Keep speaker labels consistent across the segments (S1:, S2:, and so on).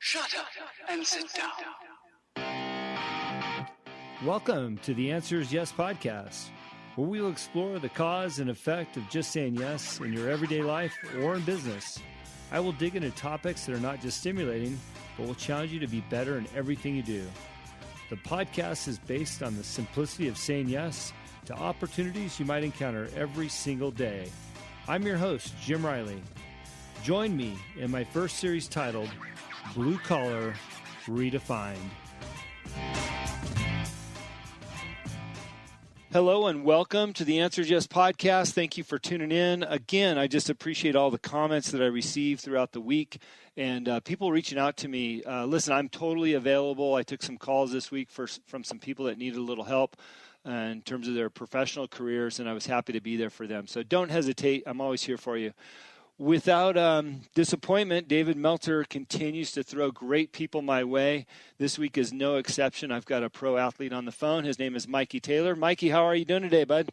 S1: Shut up and sit down.
S2: Welcome to the Answer is Yes podcast, where we will explore the cause and effect of just saying yes in your everyday life or in business. I will dig into topics that are not just stimulating, but will challenge you to be better in everything you do. The podcast is based on the simplicity of saying yes to opportunities you might encounter every single day. I'm your host, Jim Riley. Join me in my first series titled Blue Collar Redefined. Hello and welcome to the Answer is Yes podcast. Thank you for tuning in. Again, I just appreciate all the comments that I received throughout the week and people reaching out to me. Listen, I'm totally available. I took some calls this week from some people that needed a little help in terms of their professional careers, and I was happy to be there for them. So don't hesitate. I'm always here for you. Without disappointment, David Meltzer continues to throw great people my way. This week is no exception. I've got a pro athlete on the phone. His name is Mikey Taylor. Mikey, how are you doing today, bud?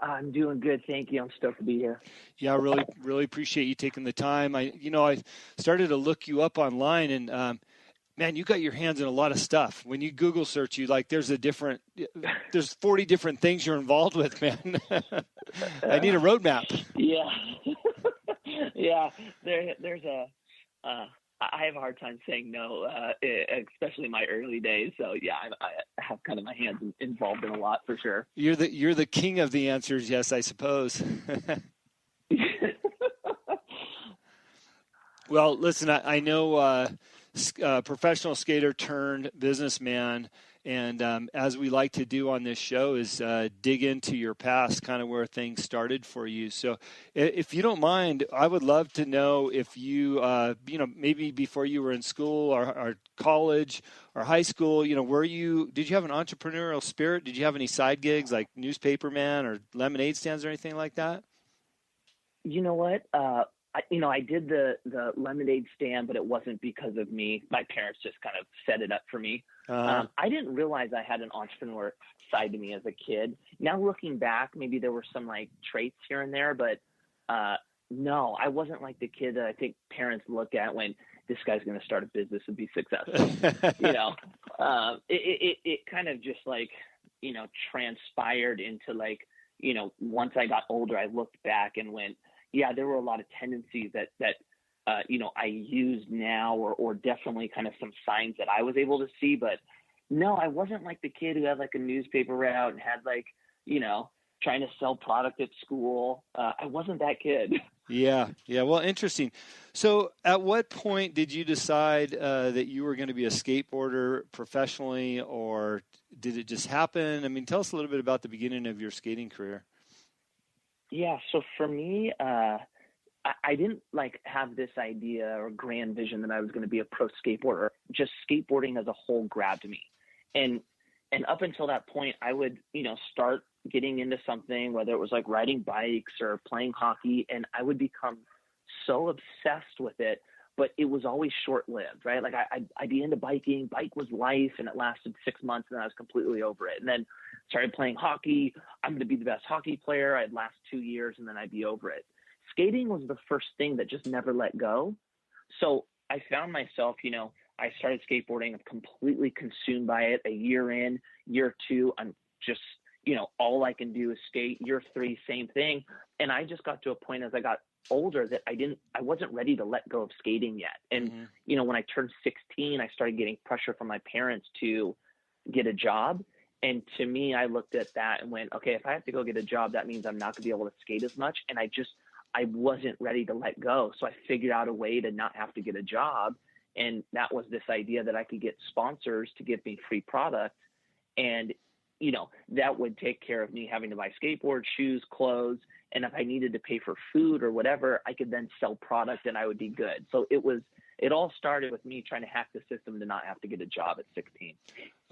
S3: I'm doing good, thank you. I'm stoked to be here.
S2: Yeah, I really appreciate you taking the time. I started to look you up online, and man, you got your hands in a lot of stuff. When you Google search, there's 40 different things you're involved with, man. I need a roadmap.
S3: Yeah. Yeah, there's I have a hard time saying no, especially in my early days. So yeah, I have kind of my hands involved in a lot for sure.
S2: You're the king of the answers, yes, I suppose. Well, listen, I know professional skater turned businessman. And as we like to do on this show is dig into your past, kind of where things started for you. So if you don't mind, I would love to know if you, maybe before you were in school or college or high school, did you have an entrepreneurial spirit? Did you have any side gigs like newspaperman or lemonade stands or anything like that?
S3: You know what? I did the lemonade stand, but it wasn't because of me. My parents just kind of set it up for me. I didn't realize I had an entrepreneur side to me as a kid. Now looking back, maybe there were some like traits here and there, but no, I wasn't like the kid that I think parents look at when this guy's going to start a business and be successful. It kind of just like, transpired into like, once I got older, I looked back and went, yeah, there were a lot of tendencies that I use now or definitely kind of some signs that I was able to see. But no, I wasn't like the kid who had like a newspaper route and had like, trying to sell product at school. I wasn't that kid.
S2: Yeah. Well, interesting. So at what point did you decide that you were going to be a skateboarder professionally, or did it just happen? I mean, tell us a little bit about the beginning of your skating career.
S3: Yeah. So for me, I didn't like have this idea or grand vision that I was going to be a pro skateboarder. Just skateboarding as a whole grabbed me. And up until that point, I would, start getting into something, whether it was like riding bikes or playing hockey, and I would become so obsessed with it, but it was always short-lived, right? Like I'd be into biking. Bike was life, and it lasted 6 months, and then I was completely over it. And then started playing hockey. I'm going to be the best hockey player. I'd last 2 years, and then I'd be over it. Skating was the first thing that just never let go. So I found myself, I started skateboarding. I'm completely consumed by it. A year in, year two, I'm just, all I can do is skate. Year three, same thing. And I just got to a point as I got older that I wasn't ready to let go of skating yet. And, when I turned 16, I started getting pressure from my parents to get a job. And to me, I looked at that and went, okay, if I have to go get a job, that means I'm not going to be able to skate as much. And I wasn't ready to let go. So I figured out a way to not have to get a job. And that was this idea that I could get sponsors to give me free product. And, that would take care of me having to buy skateboard, shoes, clothes. And if I needed to pay for food or whatever, I could then sell product and I would be good. So it all started with me trying to hack the system to not have to get a job at 16.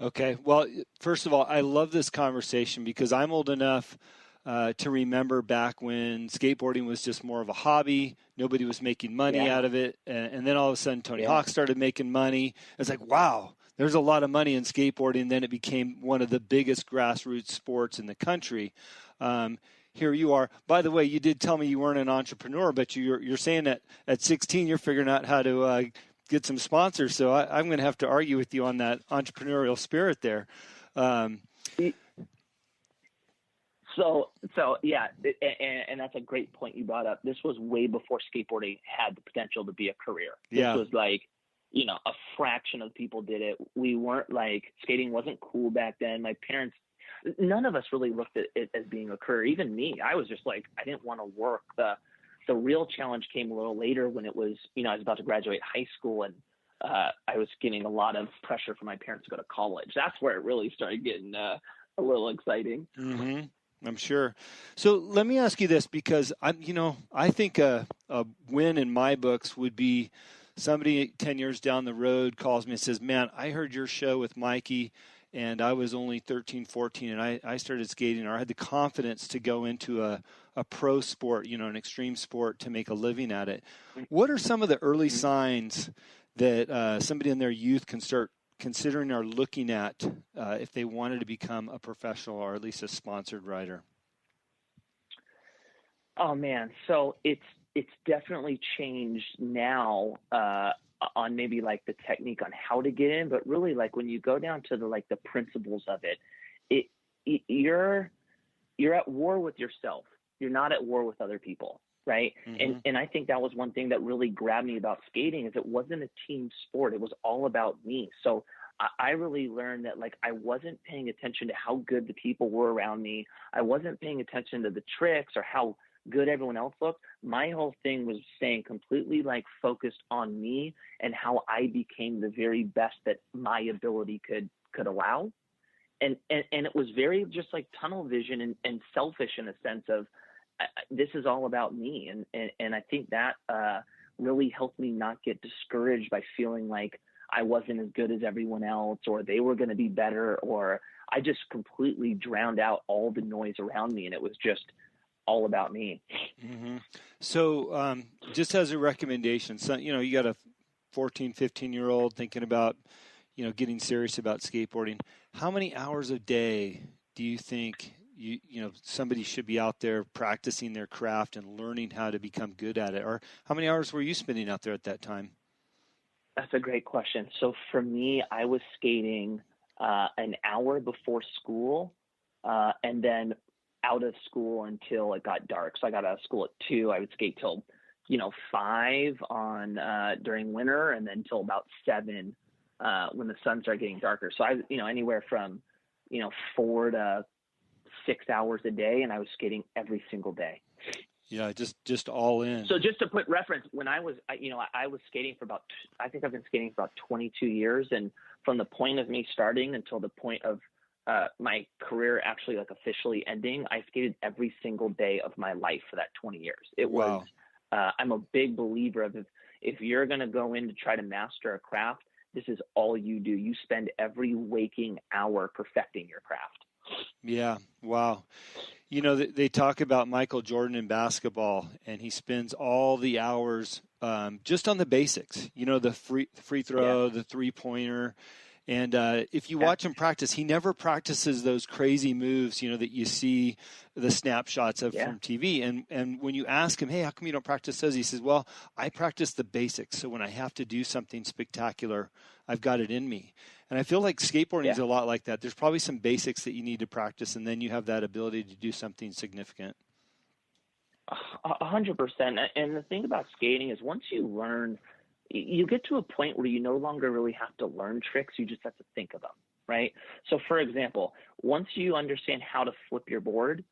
S2: Okay. Well, first of all, I love this conversation because I'm old enough to remember back when skateboarding was just more of a hobby. Nobody was making money out of it. And then all of a sudden, Tony Hawk started making money. It's like, wow, there's a lot of money in skateboarding. And then it became one of the biggest grassroots sports in the country. Here you are. By the way, you did tell me you weren't an entrepreneur, but you're saying that at 16 you're figuring out how to get some sponsors. So I'm going to have to argue with you on that entrepreneurial spirit there.
S3: So yeah, and that's a great point you brought up. This was way before skateboarding had the potential to be a career. This was like, a fraction of people did it. We weren't like, skating wasn't cool back then. My parents, none of us really looked at it as being a career. Even me, I was just like, I didn't want to work. The real challenge came a little later when it was, I was about to graduate high school, and I was getting a lot of pressure from my parents to go to college. That's where it really started getting a little exciting.
S2: Mm-hmm. I'm sure. So let me ask you this, because I think a win in my books would be somebody 10 years down the road calls me and says, man, I heard your show with Mikey, and I was only 13, 14, and I started skating, or I had the confidence to go into a pro sport, an extreme sport, to make a living at it. What are some of the early signs that somebody in their youth can start considering or looking at if they wanted to become a professional or at least a sponsored rider?
S3: Oh man, so it's definitely changed now on maybe like the technique on how to get in, but really like when you go down to the principles of it, you're at war with yourself. You're not at war with other people, right? Mm-hmm. And I think that was one thing that really grabbed me about skating, is it wasn't a team sport. It was all about me. So I really learned that like I wasn't paying attention to how good the people were around me. I wasn't paying attention to the tricks or how good everyone else looked. My whole thing was staying completely like focused on me and how I became the very best that my ability could allow. And it was very just like tunnel vision and selfish in a sense of this is all about me. And I think that really helped me not get discouraged by feeling like I wasn't as good as everyone else, or they were going to be better, or I just completely drowned out all the noise around me. And it was just all about me.
S2: Mm-hmm. So just as a recommendation, so, you got a 14, 15-year-old thinking about, getting serious about skateboarding. How many hours a day do you think somebody should be out there practicing their craft and learning how to become good at it? Or how many hours were you spending out there at that time?
S3: That's a great question. So for me, I was skating an hour before school, and then out of school until it got dark. So I got out of school at 2. I would skate till 5 on during winter, and then till about 7 when the sun started getting darker. So I anywhere from 4 to 6 hours a day, and I was skating every single day.
S2: Yeah, just all in.
S3: So just to put reference, when I was skating for about, I think I've been skating for about 22 years. And from the point of me starting until the point of my career actually like officially ending, I skated every single day of my life for that 20 years. It was, I'm a big believer of if you're going to go in to try to master a craft, this is all you do. You spend every waking hour perfecting your craft.
S2: Yeah. Wow. They talk about Michael Jordan in basketball, and he spends all the hours just on the basics, the free throw, the 3-pointer. And if you watch him practice, he never practices those crazy moves, that you see the snapshots of from TV. And when you ask him, hey, how come you don't practice those? He says, well, I practice the basics. So when I have to do something spectacular, I've got it in me. And I feel like skateboarding is a lot like that. There's probably some basics that you need to practice, and then you have that ability to do something significant.
S3: 100%. And the thing about skating is once you learn, you get to a point where you no longer really have to learn tricks. You just have to think of them, right? So for example, once you understand how to flip your board,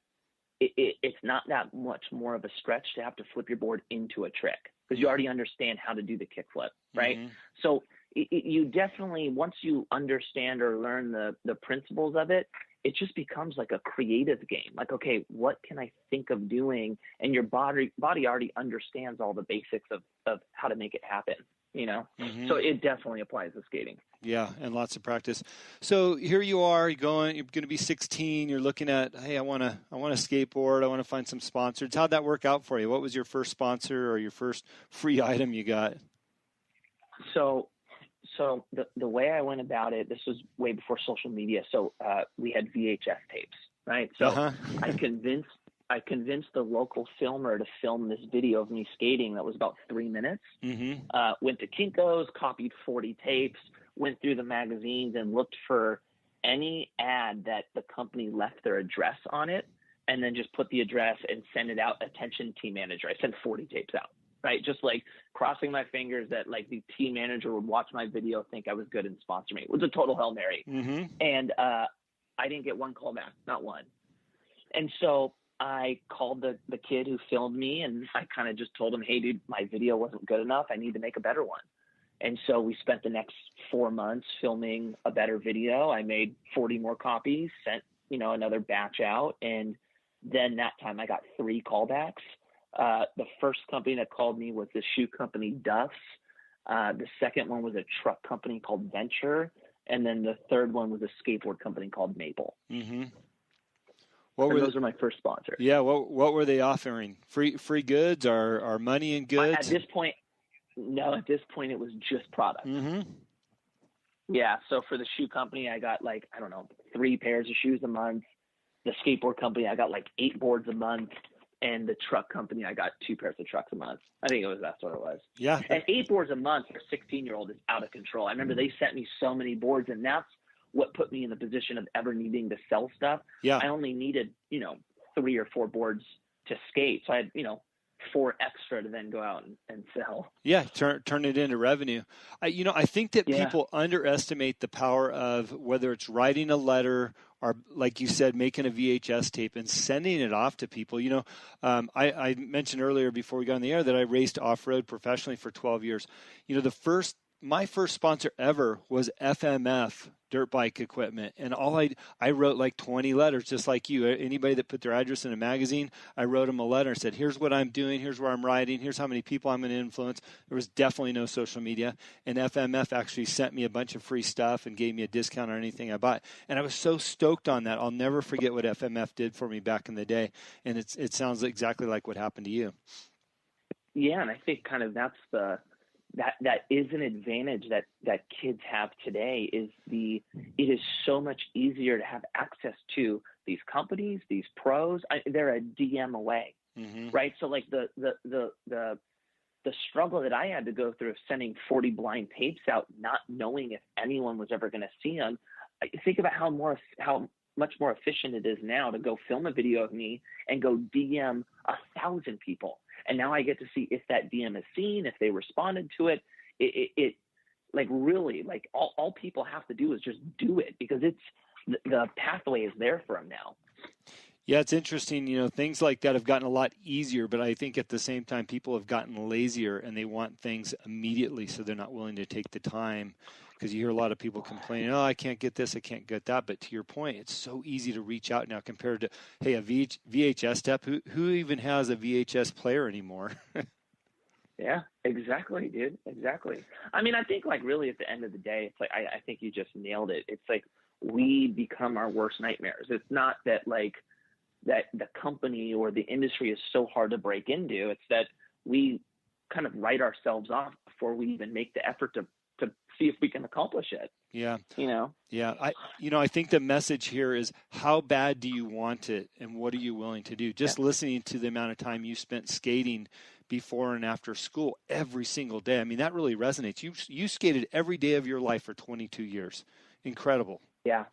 S3: it's not that much more of a stretch to have to flip your board into a trick because you already understand how to do the kickflip, right? Mm-hmm. So you definitely, once you understand or learn the principles of it, it just becomes like a creative game. Like, okay, what can I think of doing? And your body already understands all the basics of how to make it happen, Mm-hmm. So it definitely applies to skating.
S2: Yeah, and lots of practice. So here you are, you're going to be 16. You're looking at, hey, I want to skateboard. I want to find some sponsors. How'd that work out for you? What was your first sponsor or your first free item you got?
S3: So the way I went about it, this was way before social media. So we had VHS tapes, right? So I convinced I convinced the local filmer to film this video of me skating that was about 3 minutes. Went to Kinko's, copied 40 tapes, went through the magazines and looked for any ad that the company left their address on it, and then just put the address and send it out. Attention team manager. I sent 40 tapes out, right? Just like crossing my fingers that like the team manager would watch my video, think I was good and sponsor me. It was a total Hail Mary. And I didn't get one call back, not one. And so I called the kid who filmed me, and I kind of just told him, hey, dude, my video wasn't good enough. I need to make a better one. And so we spent the next 4 months filming a better video. I made 40 more copies, sent, another batch out. And then that time I got 3 callbacks. The first company that called me was the shoe company Duff's. The second one was a truck company called Venture. And then the third one was a skateboard company called Maple. Those are my first sponsors.
S2: Yeah. What were they offering? Free goods or money in goods?
S3: At this point, it was just product. Yeah. So for the shoe company, I got 3 pairs of shoes a month. The skateboard company, I got 8 boards a month. And the truck company, I got 2 pairs of trucks a month. I think that's what it was.
S2: Yeah.
S3: And 8 boards a month for a 16-year-old is out of control. I remember they sent me so many boards, and that's what put me in the position of ever needing to sell stuff.
S2: Yeah.
S3: I only needed, 3 or 4 boards to skate. So I had, 4 extra to then go out and sell.
S2: Yeah. Turn it into revenue. I think that people underestimate the power of whether it's writing a letter or, like you said, making a VHS tape and sending it off to people. I mentioned earlier before we got on the air that I raced off-road professionally for 12 years. My first sponsor ever was FMF dirt bike equipment. And I wrote 20 letters, just like you. Anybody that put their address in a magazine, I wrote them a letter and said, here's what I'm doing. Here's where I'm riding. Here's how many people I'm going to influence. There was definitely no social media. And FMF actually sent me a bunch of free stuff and gave me a discount on anything I bought. And I was so stoked on that. I'll never forget what FMF did for me back in the day. And it sounds exactly like what happened to you.
S3: Yeah. And I think kind of that's that is an advantage that kids have today it is so much easier to have access to these companies, these pros. They're a DM away, right? So the struggle that I had to go through of sending 40 blind tapes out, not knowing if anyone was ever going to see them. Think about how much more efficient it is now to go film a video of me and go DM 1,000 people. And now I get to see if that DM is seen, if they responded to it. It really all people have to do is just do it, because the pathway is there for them now.
S2: Yeah, it's interesting. Things like that have gotten a lot easier, but I think at the same time, people have gotten lazier and they want things immediately. So they're not willing to take the time, because you hear a lot of people complaining, I can't get this, I can't get that. But to your point, it's so easy to reach out now compared to, hey, a VHS step. Who even has a VHS player anymore?
S3: Yeah, exactly, dude. Exactly. I mean, I think really at the end of the day, it's I think you just nailed it. It's we become our worst nightmares. It's not that that the company or the industry is so hard to break into. It's that we kind of write ourselves off before we even make the effort to see if we can accomplish it.
S2: Yeah.
S3: Yeah.
S2: I think the message here is, how bad do you want it and what are you willing to do? Just listening to the amount of time you spent skating before and after school every single day. I mean, that really resonates. You skated every day of your life for 22 years. Incredible.
S3: Yeah.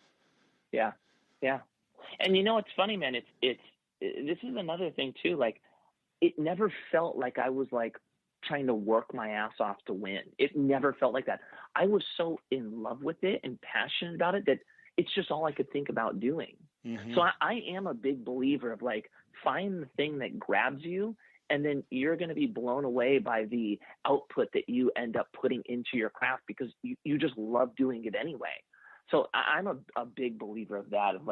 S3: And it's funny, man, this is another thing too. It never felt like I was trying to work my ass off to win. It never felt like that. I was so in love with it and passionate about it that it's just all I could think about doing. So I am a big believer of find the thing that grabs you, and then you're going to be blown away by the output that you end up putting into your craft, because you just love doing it anyway. So I'm a big believer of that, of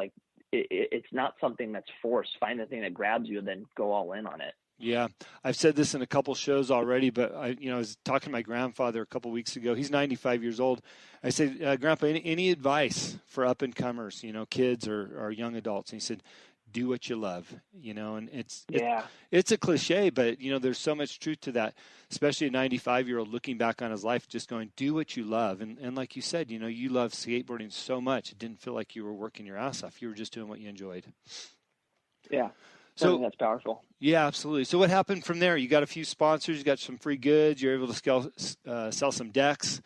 S3: it's not something that's forced. Find the thing that grabs you and then go all in on it.
S2: Yeah, I've said this in a couple shows already, but I was talking to my grandfather a couple weeks ago. He's 95 years old. I said, Grandpa, any advice for up and comers, kids or young adults? And he said, do what you love, and it's a cliche, but there's so much truth to that, especially a 95-year-old looking back on his life, just going, do what you love. And like you said, you love skateboarding so much. It didn't feel like you were working your ass off. You were just doing what you enjoyed.
S3: Yeah. I think that's powerful.
S2: Yeah, absolutely. So what happened from there? You got a few sponsors, you got some free goods, you're able to sell some decks.